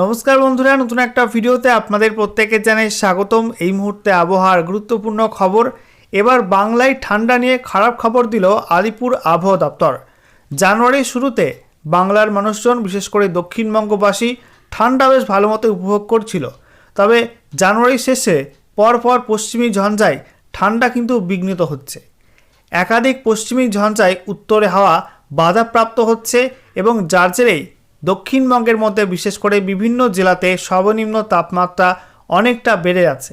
নমস্কার বন্ধুরা, নতুন একটা ভিডিওতে আপনাদের প্রত্যেককে জানাই স্বাগতম। এই মুহূর্তে আবহাওয়ার গুরুত্বপূর্ণ খবর। এবার বাংলায় ঠান্ডা নিয়ে খারাপ খবর দিল আলিপুর আবহাওয়া দপ্তর। জানুয়ারির শুরুতে বাংলার মানুষজন, বিশেষ করে দক্ষিণবঙ্গবাসী ঠান্ডা বেশ ভালো মতো উপভোগ করছিল। তবে জানুয়ারির শেষে পরপর পশ্চিমী ঝঞ্ঝায় ঠান্ডা কিন্তু বিঘ্নিত হচ্ছে। একাধিক পশ্চিমী ঝঞ্ঝায় উত্তরে হাওয়া বাধাপ্রাপ্ত হচ্ছে এবং যার জেরেই দক্ষিণবঙ্গের মধ্যে বিশেষ করে বিভিন্ন জেলাতে সর্বনিম্ন তাপমাত্রা অনেকটা বেড়ে যাচ্ছে।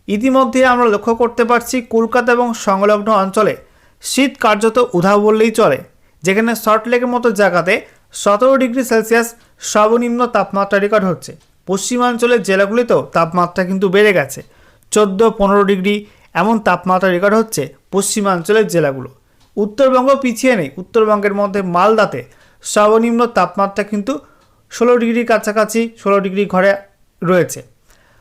ইতিমধ্যে আমরা লক্ষ্য করতে পারছি কলকাতা এবং সংলগ্ন অঞ্চলে শীত কার্যত উধাও বললেই চলে, যেখানে সল্টলেকের মতো জায়গাতে 17 ডিগ্রি সেলসিয়াস সর্বনিম্ন তাপমাত্রা রেকর্ড হচ্ছে। পশ্চিমাঞ্চলের জেলাগুলিতেও তাপমাত্রা কিন্তু বেড়ে গেছে, 14-15 ডিগ্রি এমন তাপমাত্রা রেকর্ড হচ্ছে পশ্চিমাঞ্চলের জেলাগুলো। উত্তরবঙ্গ পিছিয়ে নেই। উত্তরবঙ্গের মধ্যে মালদাতে সর্বনিম্ন তাপমাত্রা কিন্তু 16 ডিগ্রির কাছাকাছি, 16 ডিগ্রি ঘরে রয়েছে।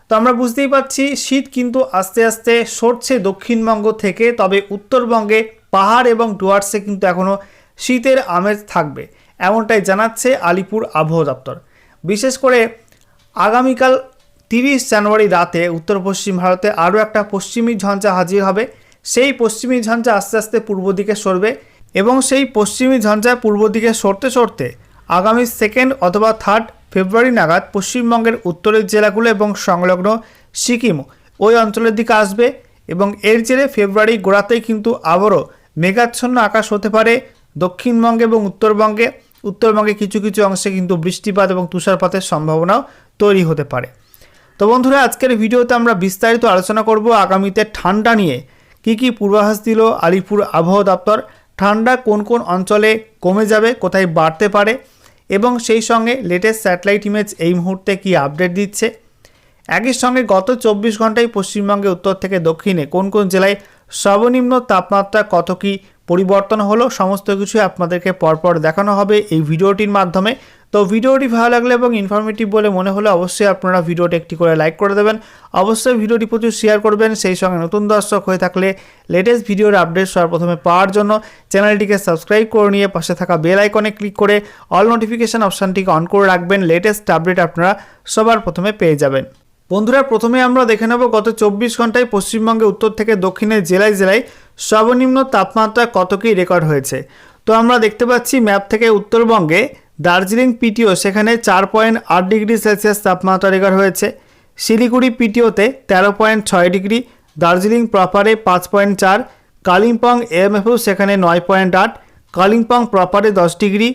তো আমরা বুঝতেই পারছি শীত কিন্তু আস্তে আস্তে সরছে দক্ষিণবঙ্গ থেকে। তবে উত্তরবঙ্গে পাহাড় এবং ডুয়ার্সে কিন্তু এখনও শীতের আমেজ থাকবে, এমনটাই জানাচ্ছে আলিপুর আবহাওয়া দপ্তর। বিশেষ করে আগামীকাল 30 জানুয়ারি রাতে উত্তর পশ্চিম ভারতে আরও একটা পশ্চিমী ঝঞ্ঝা হাজির হবে। সেই পশ্চিমী ঝঞ্ঝা আস্তে আস্তে পূর্ব দিকে সরবে এবং সেই পশ্চিমী ঝঞ্ঝা পূর্ব দিকে সরতে সরতে আগামী 2 অথবা 3 ফেব্রুয়ারি নাগাদ পশ্চিমবঙ্গের উত্তরের জেলাগুলো এবং সংলগ্ন সিকিম ওই অঞ্চলের দিকে আসবে এবং এর জেরে ফেব্রুয়ারি গোড়াতেই কিন্তু আবারও মেঘাচ্ছন্ন আকাশ হতে পারে দক্ষিণবঙ্গে এবং উত্তরবঙ্গে। উত্তরবঙ্গে কিছু কিছু অংশে কিন্তু বৃষ্টিপাত এবং তুষারপাতের সম্ভাবনাও তৈরি হতে পারে। তো বন্ধুরা, আজকের ভিডিওতে আমরা বিস্তারিত আলোচনা করব আগামীতে ঠান্ডা নিয়ে কি পূর্বাভাস দিল আলিপুর আবহাওয়া দপ্তর। ঠান্ডা কোন কোন অঞ্চলে কমে যাবে, কোথায় বাড়তে পারে এবং সেই সঙ্গে লেটেস্ট স্যাটেলাইট ইমেজ এই মুহূর্তে কি আপডেট দিচ্ছে। একই সঙ্গে গত 24 ঘন্টায় পশ্চিমবঙ্গে উত্তর থেকে দক্ষিণে কোন কোন জেলায় সর্বনিম্ন তাপমাত্রা কত কি পরিবর্তন হলো, সমস্ত কিছু আপনাদেরকে পরপর দেখানো হবে এই ভিডিওটির মাধ্যমে। তো ভিডিওটি ভালো লাগলে এবং ইনফরমেটিভ বলে মনে হলে অবশ্যই আপনারা ভিডিওটি একটি করে লাইক করে দেবেন। অবশ্যই ভিডিওটি প্রচুর শেয়ার করবেন। সেই সঙ্গে নতুন দর্শক হয়ে থাকলে লেটেস্ট ভিডিওর আপডেট সর্বপ্রথমে পাওয়ার জন্য চ্যানেলটিকে সাবস্ক্রাইব করে নিয়ে পাশে থাকা বেল আইকনে ক্লিক করে অল নোটিফিকেশান অপশানটিকে অন করে রাখবেন। লেটেস্ট আপডেট আপনারা সবার প্রথমে পেয়ে যাবেন। বন্ধুরা, প্রথমে আমরা দেখে নেব গত 24 ঘন্টায় পশ্চিমবঙ্গে উত্তর থেকে দক্ষিণের জেলায় জেলায় সর্বনিম্ন তাপমাত্রা কত কী রেকর্ড হয়েছে। তো আমরা দেখতে পাচ্ছি ম্যাপ থেকে উত্তরবঙ্গে দার্জিলিং পিটিও সেখানে 4.8 ডিগ্রি সেলসিয়াস তাপমাত্রা রেকর্ড হয়েছে। শিলিগুড়ি পিটিওতে 13.6 ডিগ্রি, দার্জিলিং প্রপারে 5.4, কালিম্পং এমএফও সেখানে 9.8, কালিম্পং প্রপারে 10 ডিগ্রি,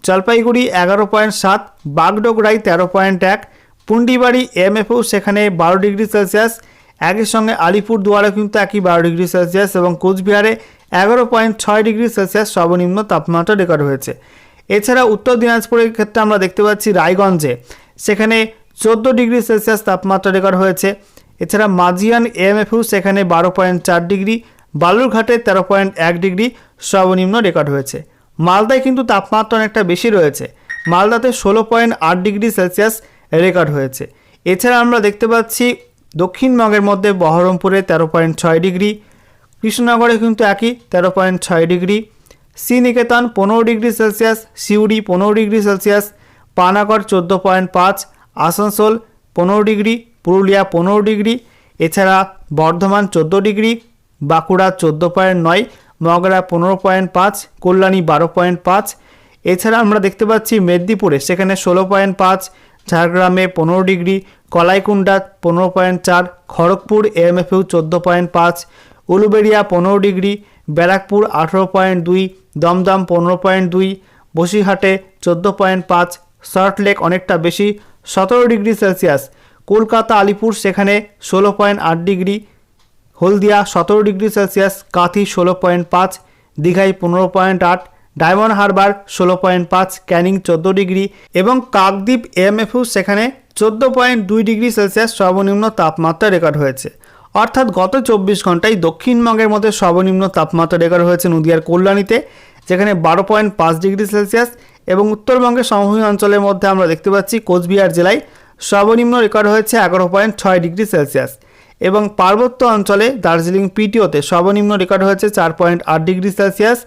জলপাইগুড়ি 11.7, বাগডোগরায় 13.1, পুন্ডিবাড়ি এমএফও সেখানে 12 ডিগ্রি সেলসিয়াস। একই সঙ্গে আলিপুরদুয়ারে কিন্তু একই 12 ডিগ্রি সেলসিয়াস এবং কোচবিহারে 11.6 ডিগ্রি সেলসিয়াস সর্বনিম্ন তাপমাত্রা রেকর্ড হয়েছে। এছাড়া উত্তর দিনাজপুরের ক্ষেত্রে আমরা দেখতে পাচ্ছি রায়গঞ্জে সেখানে 14 ডিগ্রি সেলসিয়াস তাপমাত্রা রেকর্ড হয়েছে। এছাড়া মাঝিয়ান এমএফও সেখানে 12.4 ডিগ্রি, বালুরঘাটে 13.1 ডিগ্রি সর্বনিম্ন রেকর্ড হয়েছে। মালদায় কিন্তু তাপমাত্রা অনেকটা বেশি রয়েছে, মালদাতে 16.8 ডিগ্রি সেলসিয়াস রেকর্ড হয়েছে। এছাড়া আমরা দেখতে পাচ্ছি দক্ষিণবঙ্গের মধ্যে বহরমপুরে 13.6 ডিগ্রি, কৃষ্ণনগরে কিন্তু একই 13.6 degree, Sriniketan 15 degree Celsius, Suri 15 degree Celsius, Panagarh 14.5, Asansol 15 degree, Purulia 15 degree, এছাড়া বর্ধমান 14 ডিগ্রি, বাঁকুড়া 14.9, মগরা 15.5, কল্যাণী 12.5। এছাড়া আমরা দেখতে পাচ্ছি মেদিনীপুরে সেখানে 16.5, ঝাড়গ্রামে 15 ডিগ্রি, কলাইকুণ্ডা 15.4, খড়গপুর এমএফও 14.5, উলুবেড়িয়া 15 ডিগ্রি, ব্যারাকপুর 18.2, দমদম 15.2, বসিরহাটে 14.5, সল্টলেক অনেকটা বেশি 17 ডিগ্রি সেলসিয়াস, কলকাতা আলিপুর সেখানে 16.8 ডিগ্রি, হলদিয়া 17 ডিগ্রি সেলসিয়াস, কাঁথি 16.5, দীঘায় 15.8, ডায়মন্ড হারবার 16.5, ক্যানিং 14 ডিগ্রি এবং কাকদ্বীপ এমএফও সেখানে 14.2 ডিগ্রি সেলসিয়াস সর্বনিম্ন তাপমাত্রা রেকর্ড হয়েছে। অর্থাৎ গত 24 ঘন্টায় দক্ষিণবঙ্গের মধ্যে সর্বনিম্ন তাপমাত্রা রেকর্ড হয়েছে নদিয়ার কল্যাণীতে যেখানে 12.5 ডিগ্রি সেলসিয়াস এবং উত্তরবঙ্গের সমভূমি অঞ্চলের মধ্যে আমরা দেখতে পাচ্ছি কোচবিহার জেলায় সর্বনিম্ন রেকর্ড হয়েছে 11.6 ডিগ্রি সেলসিয়াস এবং পার্বত্য অঞ্চলে দার্জিলিং পিটিওতে সর্বনিম্ন রেকর্ড হয়েছে 4.8 ডিগ্রি সেলসিয়াস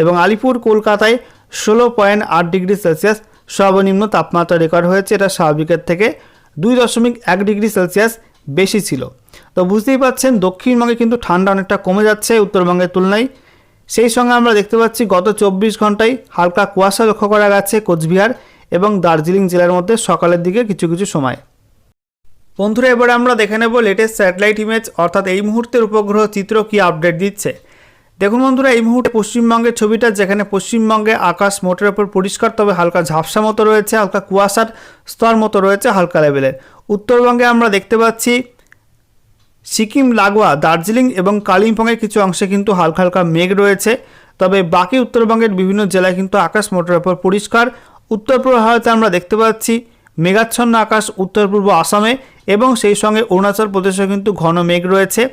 এবং আলিপুর কলকাতায় 16.8 ডিগ্রি সেলসিয়াস সর্বনিম্ন তাপমাত্রা রেকর্ড হয়েছে। এটা স্বাভাবিকের থেকে 2.1 ডিগ্রি সেলসিয়াস বেশি ছিল। তো বুঝতেই পাচ্ছেন দক্ষিণবঙ্গে কিন্তু ঠান্ডা অনেকটা কমে যাচ্ছে উত্তরবঙ্গের তুলনায়। সেই সঙ্গে আমরা দেখতে পাচ্ছি গত 24 ঘন্টায় হালকা কুয়াশা লক্ষ্য করা গেছে কোচবিহার এবং দার্জিলিং জেলার মধ্যে সকালের দিকে কিছু কিছু সময়। বন্ধুরা, এবারে আমরা দেখে নেব লেটেস্ট স্যাটেলাইট ইমেজ অর্থাৎ এই মুহূর্তের উপগ্রহ চিত্র কি আপডেট দিচ্ছে। দেখুন বন্ধুরা, এই মুহূর্তে পশ্চিমবঙ্গের ছবিটা, যেখানে পশ্চিমবঙ্গে আকাশ মোটের ওপর পরিষ্কার, তবে হালকা ঝাপসা মতো রয়েছে, হালকা কুয়াশার স্তর মতো রয়েছে হালকা লেভেলের। উত্তরবঙ্গে আমরা দেখতে পাচ্ছি সিকিম লাগোয়া দার্জিলিং এবং কালিম্পংয়ের কিছু অংশে কিন্তু হালকা হালকা মেঘ রয়েছে, তবে বাকি উত্তরবঙ্গের বিভিন্ন জেলায় কিন্তু আকাশ মোটের ওপর পরিষ্কার। উত্তর পূর্ব ভারতে আমরা দেখতে পাচ্ছি মেঘাচ্ছন্ন আকাশ উত্তর পূর্ব আসামে এবং সেই সঙ্গে অরুণাচল প্রদেশে কিন্তু ঘন মেঘ রয়েছে,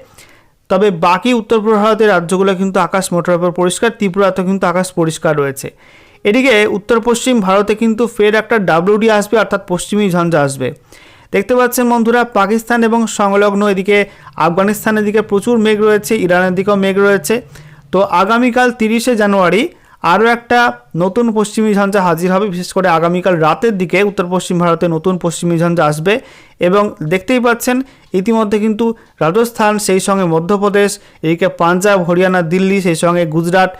তবে বাকি উত্তর পূর্ব ভারতের রাজ্যগুলো কিন্তু আকাশ মোটের ওপর পরিষ্কার। ত্রিপুরাতেও কিন্তু আকাশ পরিষ্কার রয়েছে। এদিকে উত্তর পশ্চিম ভারতে কিন্তু ফের একটা WD আসবে, অর্থাৎ পশ্চিমী ঝঞ্ঝা আসবে। দেখতে পাচ্ছেন বন্ধুরা, পাকিস্তান এবং সংলগ্ন এদিকে আফগানিস্তানের দিকে প্রচুর মেঘ রয়েছে, ইরানের দিকেও মেঘ রয়েছে। তো আগামীকাল 30শে জানুয়ারি আরও একটা নতুন পশ্চিমী ঝঞ্ঝা হাজির হবে। বিশেষ করে আগামীকাল রাতের দিকে উত্তর পশ্চিম ভারতে নতুন পশ্চিমী ঝঞ্ঝা আসবে এবং দেখতেই পাচ্ছেন ইতিমধ্যে কিন্তু রাজস্থান, সেই সঙ্গে মধ্যপ্রদেশ, এদিকে পাঞ্জাব, হরিয়ানা, দিল্লি, সেই সঙ্গে গুজরাট,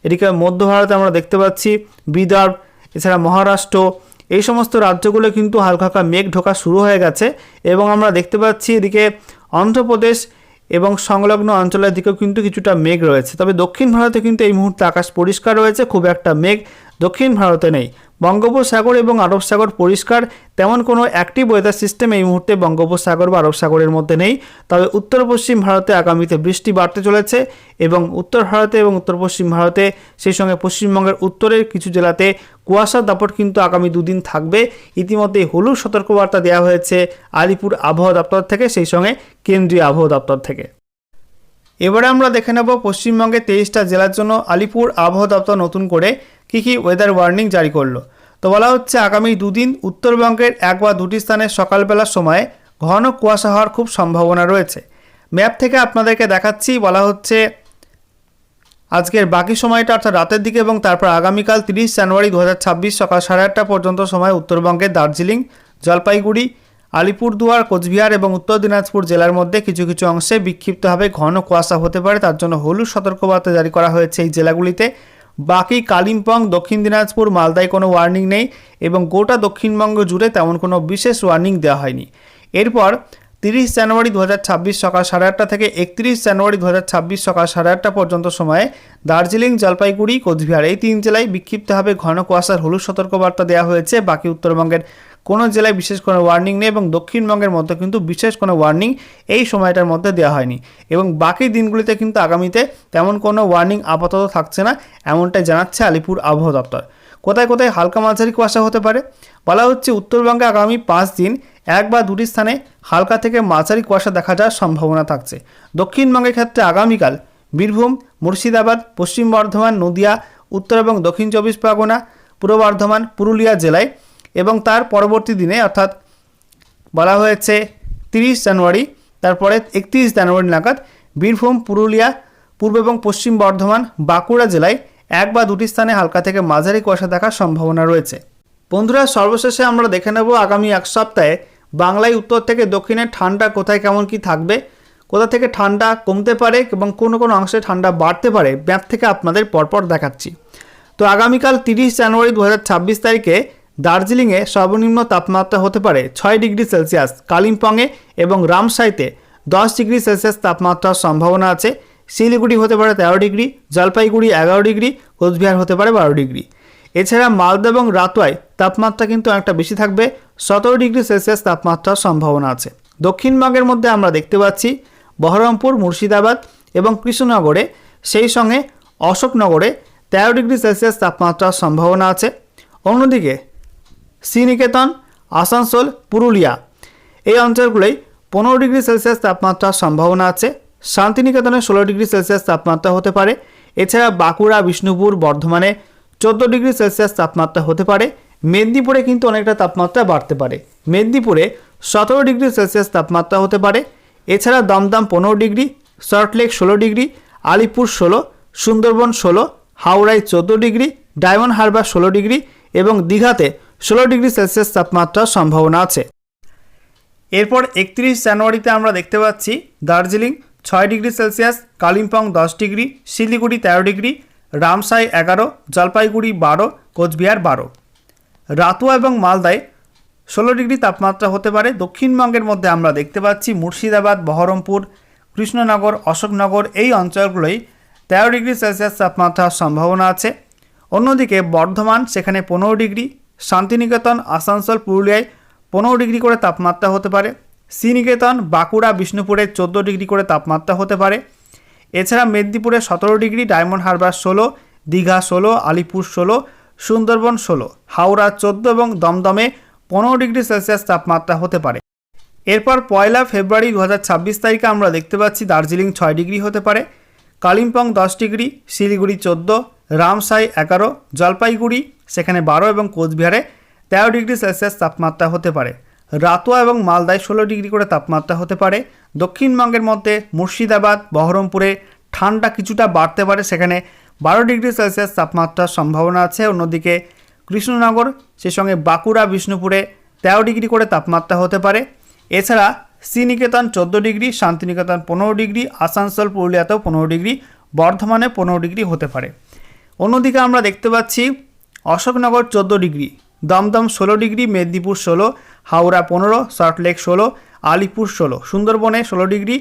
এদিকে মধ্য ভারতে আমরা দেখতে পাচ্ছি বিদর্ভ, এছাড়া মহারাষ্ট্র, এই সমস্ত রাজ্যগুলো কিন্তু হালকা হালকা মেঘ ঢোকা শুরু হয়ে গেছে এবং আমরা দেখতে পাচ্ছি এদিকে অন্ধ্রপ্রদেশ এবং সংলগ্ন অঞ্চলের দিকেও কিন্তু কিছুটা মেঘ রয়েছে। তবে দক্ষিণ ভারতে কিন্তু এই মুহূর্তে আকাশ পরিষ্কার রয়েছে, খুব একটা মেঘ দক্ষিণ ভারতে নেই। বঙ্গোপসাগর এবং আরব সাগর পরিষ্কার, তেমন কোনো অ্যাক্টিভ ওয়েদার সিস্টেম এই মুহূর্তে বঙ্গোপসাগর বা আরব সাগরের মধ্যে নেই। তবে উত্তর পশ্চিম ভারতে আগামীতে বৃষ্টি বাড়তে চলেছে এবং উত্তর ভারতে এবং উত্তর পশ্চিম ভারতে, সেই সঙ্গে পশ্চিমবঙ্গের উত্তরের কিছু জেলাতে কুয়াশার দাপট কিন্তু আগামী দুদিন থাকবে। ইতিমধ্যে হলুদ সতর্কবার্তা দেওয়া হয়েছে আলিপুর আবহাওয়া দপ্তর থেকে, সেই সঙ্গে কেন্দ্রীয় আবহাওয়া দপ্তর থেকে। এবারে আমরা দেখে নেব পশ্চিমবঙ্গের 23টা জেলার জন্য আলিপুর আবহাওয়া দপ্তর নতুন করে কী কী ওয়েদার ওয়ার্নিং জারি করলো। তো বলা হচ্ছে আগামী দুদিন উত্তরবঙ্গের 1 বা 2টি স্থানে সকালবেলার সময় ঘন কুয়াশা হওয়ার খুব সম্ভাবনা রয়েছে। ম্যাপ থেকে আপনাদেরকে দেখাচ্ছি, বলা হচ্ছে আজকের বাকি সময়টা অর্থাৎ রাতের দিকে এবং তারপর আগামীকাল 30 জানুয়ারি 2026 সকাল 8:30 পর্যন্ত সময় উত্তরবঙ্গের দার্জিলিং, জলপাইগুড়ি, আলিপুরদুয়ার, কোচবিহার এবং উত্তর দিনাজপুর জেলার মধ্যে কিছু কিছু অংশে বিক্ষিপ্তভাবে ঘন কুয়াশা হতে পারে, তার জন্য হলুদ সতর্কবার্তা জারি করা হয়েছে এই জেলাগুলিতে। বাকি কালিম্পং, দক্ষিণ দিনাজপুর, মালদায় কোনো ওয়ার্নিং নেই এবং গোটা দক্ষিণবঙ্গ জুড়ে তেমন কোনো বিশেষ ওয়ার্নিং দেওয়া হয়নি। এরপর 30 জানুয়ারি 2026 সকাল 8:30 থেকে 31 জানুয়ারি 2026 সকাল 8:30 পর্যন্ত সময়ে দার্জিলিং, জলপাইগুড়ি, কোচবিহার এই 3 জেলায় বিক্ষিপ্তভাবে ঘন কুয়াশার হলুদ সতর্কবার্তা দেওয়া হয়েছে। বাকি উত্তরবঙ্গের কোনো জেলায় বিশেষ কোনো ওয়ার্নিং নেই এবং দক্ষিণবঙ্গের মধ্যে কিন্তু বিশেষ কোনো ওয়ার্নিং এই সময়টার মধ্যে দেওয়া হয়নি এবং বাকি দিনগুলিতে কিন্তু আগামীতে তেমন কোনো ওয়ার্নিং আপাতত থাকছে না, এমনটাই জানাচ্ছে আলিপুর আবহাওয়া দপ্তর। কোথায় কোথায় হালকা মাঝারি কুয়াশা হতে পারে বলা হচ্ছে, উত্তরবঙ্গে আগামী 5 দিন 1 বা 2টি স্থানে হালকা থেকে মাঝারি কুয়াশা দেখা যাওয়ার সম্ভাবনা থাকছে। দক্ষিণবঙ্গের ক্ষেত্রে আগামীকাল বীরভূম, মুর্শিদাবাদ, পশ্চিম বর্ধমান, নদিয়া, উত্তর এবং দক্ষিণ 24 পরগনা, পূর্ব বর্ধমান, পুরুলিয়া জেলায় এবং তার পরবর্তী দিনে অর্থাৎ বলা হয়েছে 30 জানুয়ারি, তারপরে 31 জানুয়ারি নাগাদ বীরভূম, পুরুলিয়া, পূর্ব এবং পশ্চিম বর্ধমান, বাঁকুড়া জেলায় 1 বা 2টি স্থানে হালকা থেকে মাঝারি কুয়াশা দেখার সম্ভাবনা রয়েছে। বন্ধুরা, সর্বশেষে আমরা দেখে নেব আগামী 1 সপ্তাহে বাংলায় উত্তর থেকে দক্ষিণে ঠান্ডা কোথায় কেমন কি থাকবে, কোথা থেকে ঠান্ডা কমতে পারে এবং কোন কোন অংশে ঠান্ডা বাড়তে পারে, ম্যাপ থেকে আপনাদের পরপর দেখাচ্ছি। তো আগামীকাল 30 জানুয়ারি 2026 তারিখে দার্জিলিংয়ে সর্বনিম্ন তাপমাত্রা হতে পারে 6 ডিগ্রি সেলসিয়াস, কালিম্পংয়ে এবং রামসাইতে 10 ডিগ্রি সেলসিয়াস তাপমাত্রার সম্ভাবনা আছে। শিলিগুড়ি হতে পারে 13 ডিগ্রি, জলপাইগুড়ি 11 ডিগ্রি, কোচবিহার হতে পারে 12 ডিগ্রি। এছাড়া মালদা এবং রাতোয়ায় তাপমাত্রা কিন্তু অনেকটা বেশি থাকবে, 17 ডিগ্রি সেলসিয়াস তাপমাত্রার সম্ভাবনা আছে। দক্ষিণবঙ্গের মধ্যে আমরা দেখতে পাচ্ছি বহরমপুর, মুর্শিদাবাদ এবং কৃষ্ণনগরে, সেই সঙ্গে অশোকনগরে 13 ডিগ্রি সেলসিয়াস তাপমাত্রার সম্ভাবনা আছে। অন্যদিকে শ্রীনিকেতন, আসানসোল, পুরুলিয়া এই অঞ্চলগুলোই 15 ডিগ্রি সেলসিয়াস তাপমাত্রার সম্ভাবনা আছে। শান্তিনিকেতনে 16 ডিগ্রি সেলসিয়াস তাপমাত্রা হতে পারে। এছাড়া বাঁকুড়া, বিষ্ণুপুর, বর্ধমানে 14 ডিগ্রি সেলসিয়াস তাপমাত্রা হতে পারে। মেদিনীপুরে কিন্তু অনেকটা তাপমাত্রা বাড়তে পারে, মেদিনীপুরে 17 ডিগ্রি সেলসিয়াস তাপমাত্রা হতে পারে। এছাড়া দমদম 15 ডিগ্রি, সল্টলেক 16 ডিগ্রি, আলিপুর 16, সুন্দরবন 16, হাওড়ায় 14 ডিগ্রি, ডায়মন্ড হারবার 16 ডিগ্রি এবং দীঘাতে 16 ডিগ্রি সেলসিয়াস তাপমাত্রার সম্ভাবনা আছে। এরপর 31 জানুয়ারিতে আমরা দেখতে পাচ্ছি Darjeeling 6 degree Celsius, Kalimpong 10 degree, Siliguri 13 degree, Ramsai 11, Jalpaiguri 12, Coochbehar 12। Ratua এবং মালদায় 16 ডিগ্রি তাপমাত্রা হতে পারে। দক্ষিণবঙ্গের মধ্যে আমরা দেখতে পাচ্ছি মুর্শিদাবাদ, বহরমপুর, কৃষ্ণনগর, অশোকনগর এই অঞ্চলগুলোই 13 ডিগ্রি সেলসিয়াস তাপমাত্রার সম্ভাবনা আছে। অন্যদিকে বর্ধমান সেখানে 15 ডিগ্রি, শান্তিনিকেতন, আসানসোল, পুরুলিয়ায় 15 ডিগ্রি করে তাপমাত্রা হতে পারে। শ্রীনিকেতন, বাঁকুড়া, বিষ্ণুপুরে 14 ডিগ্রি করে তাপমাত্রা হতে পারে। এছাড়া মেদিনীপুরে 17 ডিগ্রি, ডায়মন্ড হারবার 16, দীঘা 16, আলিপুর 16, সুন্দরবন 16, হাওড়া 14 এবং দমদমে 15 ডিগ্রি সেলসিয়াস তাপমাত্রা হতে পারে। এরপর 1 ফেব্রুয়ারি 2026 তারিখে আমরা দেখতে পাচ্ছি দার্জিলিং 6 ডিগ্রি হতে পারে, কালিম্পং 10 ডিগ্রি, শিলিগুড়ি 14, রামসাই 11, জলপাইগুড়ি সেখানে 12 এবং কোচবিহারে 13 ডিগ্রি সেলসিয়াস তাপমাত্রা হতে পারে। রাতুয়া এবং মালদায় 16 ডিগ্রি করে তাপমাত্রা হতে পারে। দক্ষিণবঙ্গের মধ্যে মুর্শিদাবাদ, বহরমপুরে ঠান্ডা কিছুটা বাড়তে পারে, সেখানে 12 ডিগ্রি সেলসিয়াস তাপমাত্রার সম্ভাবনা আছে। অন্যদিকে কৃষ্ণনগর সেই সঙ্গে বাঁকুড়া, বিষ্ণুপুরে 13 ডিগ্রি করে তাপমাত্রা হতে পারে। এছাড়া শ্রীনিকেতন 14 ডিগ্রি, শান্তিনিকেতন 15 ডিগ্রি, আসানসোল, পুরুলিয়াতেও 15 ডিগ্রি, বর্ধমানে 15 ডিগ্রি হতে পারে। অন্যদিকে আমরা দেখতে পাচ্ছি অশোকনগর 14 ডিগ্রি, দমদম 16 ডিগ্রি, মেদিনীপুর 16, হাওড়া 15, সল্টলেক 16, আলিপুর 16, সুন্দরবনে 16 ডিগ্রি,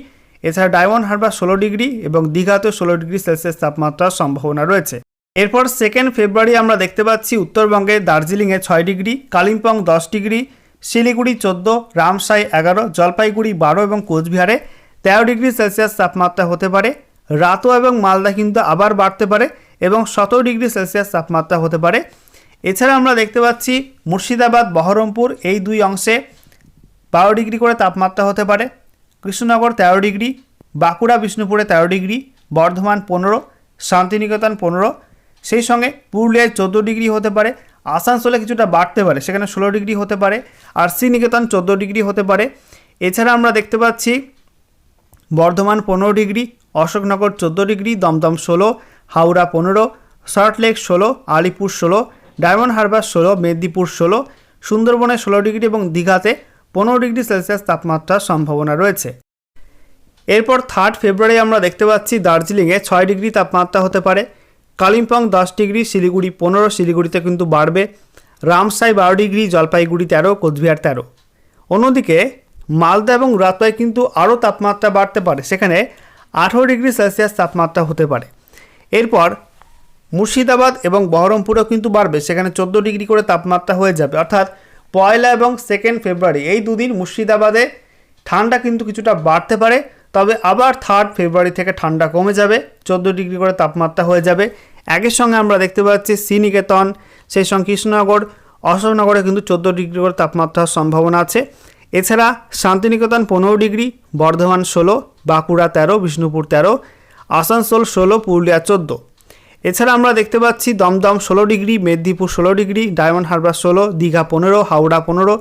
এছাড়া ডায়মন্ড হারবার 16 ডিগ্রি এবং দীঘাতেও 16 ডিগ্রি সেলসিয়াস তাপমাত্রার সম্ভাবনা রয়েছে। এরপর 2 ফেব্রুয়ারি আমরা দেখতে পাচ্ছি উত্তরবঙ্গে দার্জিলিংয়ে 6 ডিগ্রি, কালিম্পং 10 ডিগ্রি, শিলিগুড়ি 14, রামসাই 11, জলপাইগুড়ি 12 এবং কোচবিহারে 13 ডিগ্রি সেলসিয়াস তাপমাত্রা হতে পারে। রাতুয়া এবং মালদা কিন্তু আবার বাড়তে পারে এবং 17 ডিগ্রি সেলসিয়াস তাপমাত্রা হতে পারে। এছাড়া আমরা দেখতে পাচ্ছি মুর্শিদাবাদ, বহরমপুর এই দুই অংশে 12 ডিগ্রি করে তাপমাত্রা হতে পারে। কৃষ্ণনগর 13 ডিগ্রি, বাঁকুড়া, বিষ্ণুপুরে 13 ডিগ্রি, বর্ধমান 15, শান্তিনিকেতন 15, সেই সঙ্গে পুরুলিয়ায় 14 ডিগ্রি হতে পারে। আসানসোলে কিছুটা বাড়তে পারে, সেখানে 16 ডিগ্রি হতে পারে। আর শ্রীনিকেতন 14 ডিগ্রি হতে পারে। এছাড়া আমরা দেখতে পাচ্ছি বর্ধমান 15 ডিগ্রি, অশোকনগর 14 ডিগ্রি, দমদম 16, হাওড়া 15, সল্টলেক 16, আলিপুর 16, ডায়মন্ড হারবার 16, মেদিনীপুর 16, সুন্দরবনে 16 ডিগ্রি এবং দীঘাতে 15 ডিগ্রি সেলসিয়াস তাপমাত্রার সম্ভাবনা রয়েছে। এরপর 3 ফেব্রুয়ারি আমরা দেখতে পাচ্ছি দার্জিলিংয়ে 6 ডিগ্রি তাপমাত্রা হতে পারে, কালিম্পং 10 ডিগ্রি, শিলিগুড়ি 15, শিলিগুড়িতে কিন্তু বাড়বে, রামসাই 12 ডিগ্রি, জলপাইগুড়ি 13, কোচবিহার 13। অন্যদিকে মালদা এবং রাতুয়ায় কিন্তু আরও তাপমাত্রা বাড়তে পারে, সেখানে 18 ডিগ্রি সেলসিয়াস তাপমাত্রা হতে পারে। এরপর মুর্শিদাবাদ এবং বহরমপুরেও কিন্তু বাড়বে, সেখানে 14 ডিগ্রি করে তাপমাত্রা হয়ে যাবে। অর্থাৎ 1 এবং 2 ফেব্রুয়ারি এই দুদিন মুর্শিদাবাদে ঠান্ডা কিন্তু কিছুটা বাড়তে পারে, তবে আবার 3 ফেব্রুয়ারি থেকে ঠান্ডা কমে যাবে, 14 ডিগ্রি করে তাপমাত্রা হয়ে যাবে। একই সঙ্গে আমরা দেখতে পাচ্ছি শ্রীনিকেতন, সেই সঙ্গে কৃষ্ণনগর, অশোকনগরে কিন্তু 14 ডিগ্রি করে তাপমাত্রার সম্ভাবনা আছে। এছাড়া শান্তিনিকেতন 15 ডিগ্রি, বর্ধমান 16, বাঁকুড়া 13, বিষ্ণুপুর 13, আসানসোল 16, পুরুলিয়া 14। এছাড়া আমরা দেখতে পাচ্ছি দমদম 16 ডিগ্রি, মেদিনীপুর 16 ডিগ্রি, ডায়মন্ড হারবার 16, দীঘা 15, হাওড়া 15,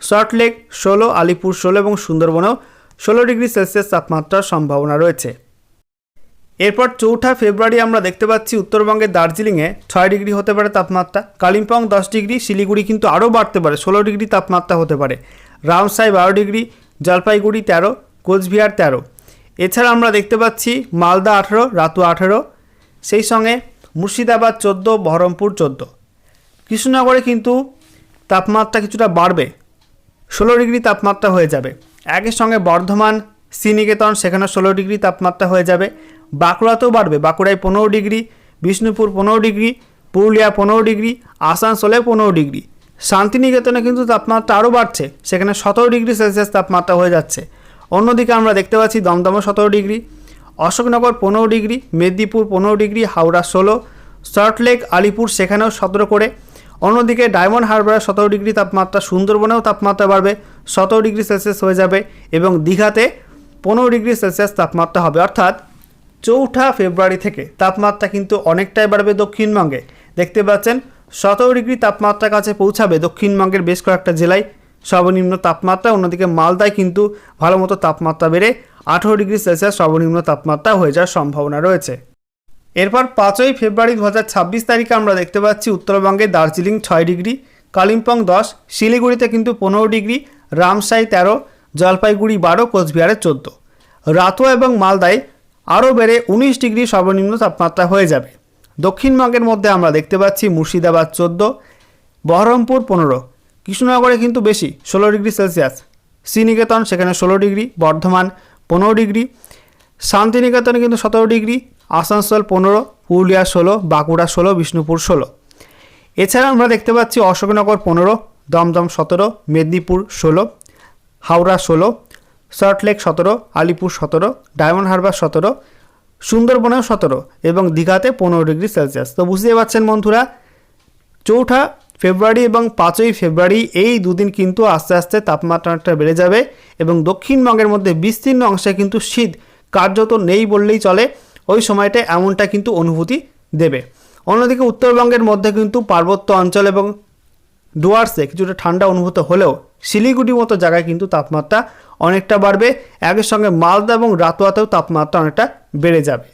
সল্টলেক 16, আলিপুর 16 এবং সুন্দরবনেও 16 ডিগ্রি সেলসিয়াস তাপমাত্রার সম্ভাবনা রয়েছে। এরপর 4 ফেব্রুয়ারি আমরা দেখতে পাচ্ছি উত্তরবঙ্গের দার্জিলিংয়ে 6 ডিগ্রি হতে পারে তাপমাত্রা, কালিম্পং 10 ডিগ্রি, শিলিগুড়ি কিন্তু আরও বাড়তে পারে, 16 ডিগ্রি তাপমাত্রা হতে পারে, রামসাই 12 ডিগ্রি, জলপাইগুড়ি 13, কোচবিহার 13। এছাড়া আমরা দেখতে পাচ্ছি মালদা 18, রাতুয়া 18, সেই সঙ্গে মুর্শিদাবাদ 14, বহরমপুর 14। কৃষ্ণনগরে কিন্তু তাপমাত্রা কিছুটা বাড়বে, 16 ডিগ্রি তাপমাত্রা হয়ে যাবে। একই সঙ্গে বর্ধমান, শ্রীনিকেতন সেখানে 16 ডিগ্রি তাপমাত্রা হয়ে যাবে। বাঁকুড়াতেও বাড়বে, বাঁকুড়ায় 15 degree, Bishnupur 15 degree, Purulia 15 degree, আসানসোলে 15 ডিগ্রি। শান্তিনিকেতনে কিন্তু তাপমাত্রা আরও বাড়ছে, সেখানে 17 ডিগ্রি সেলসিয়াস তাপমাত্রা হয়ে যাচ্ছে। অন্যদিকে আমরা দেখতে পাচ্ছি দমদমে 17 degree, Ashoknagar 15 degree, Medinipur 15 degree, Howrah 16, Salt Lake, Alipore সেখানেও 17 করে। অন্যদিকে ডায়মন্ড হারবারে 17 ডিগ্রি তাপমাত্রা, সুন্দরবনেও তাপমাত্রা বাড়বে, 17 ডিগ্রি সেলসিয়াস হয়ে যাবে এবং দীঘাতে 15 ডিগ্রি সেলসিয়াস তাপমাত্রা হবে। অর্থাৎ 4 ফেব্রুয়ারি থেকে তাপমাত্রা কিন্তু অনেকটাই বাড়বে দক্ষিণবঙ্গে। দেখতে পাচ্ছেন 17 ডিগ্রি তাপমাত্রার কাছে পৌঁছাবে দক্ষিণবঙ্গের বেশ কয়েকটা জেলায় সর্বনিম্ন তাপমাত্রা। অন্যদিকে মালদায় কিন্তু ভালো মতো তাপমাত্রা বেড়ে 18 ডিগ্রি সেলসিয়াস সর্বনিম্ন তাপমাত্রা হয়ে যাওয়ার সম্ভাবনা রয়েছে। এরপর 5 ফেব্রুয়ারি 2026 তারিখে আমরা দেখতে পাচ্ছি উত্তরবঙ্গে দার্জিলিং 6 ডিগ্রি, কালিম্পং 10, শিলিগুড়িতে কিন্তু 15 ডিগ্রি, রামসাই 13, জলপাইগুড়ি 12, কোচবিহারে 14। রাতুয়া এবং মালদায় আরও বেড়ে 19 ডিগ্রি সর্বনিম্ন তাপমাত্রা হয়ে যাবে। দক্ষিণবঙ্গের মধ্যে আমরা দেখতে পাচ্ছি মুর্শিদাবাদ 14, বহরমপুর 15, কৃষ্ণনগরে কিন্তু বেশি 16 ডিগ্রি সেলসিয়াস, শ্রীনিকেতন সেখানে 16 ডিগ্রি, বর্ধমান 15 ডিগ্রি, শান্তিনিকেতনে কিন্তু 17 ডিগ্রি, আসানসোল 15, পুরুলিয়া 16, বাঁকুড়া 16, বিষ্ণুপুর 16। এছাড়া আমরা দেখতে পাচ্ছি অশোকনগর 15, দমদম 17, মেদিনীপুর 16, হাওড়া 16, সল্টলেক 17, আলিপুর 17, ডায়মন্ড হারবার 17, সুন্দরবনেও 17 এবং দীঘাতে 15 ডিগ্রি সেলসিয়াস। তো বুঝতেই পারছেন বন্ধুরা, 4 ফেব্রুয়ারি এবং 5 ফেব্রুয়ারি এই দুদিন কিন্তু আস্তে আস্তে তাপমাত্রাটা বেড়ে যাবে এবং দক্ষিণবঙ্গের মধ্যে বিস্তীর্ণ অংশে কিন্তু শীত কার্যত নেই বললেই চলে। ওই সময়টা এমনটা কিন্তু অনুভূতি দেবে। অন্যদিকে উত্তরবঙ্গের মধ্যে কিন্তু পার্বত্য অঞ্চল এবং ডুয়ার্সে কিছুটা ঠান্ডা অনুভূত হলেও শিলিগুড়ির মতো জায়গায় কিন্তু তাপমাত্রা অনেকটা বাড়বে। একই সঙ্গে মালদা এবং রাতুয়াতেও তাপমাত্রা অনেকটা বেড়ে যাবে।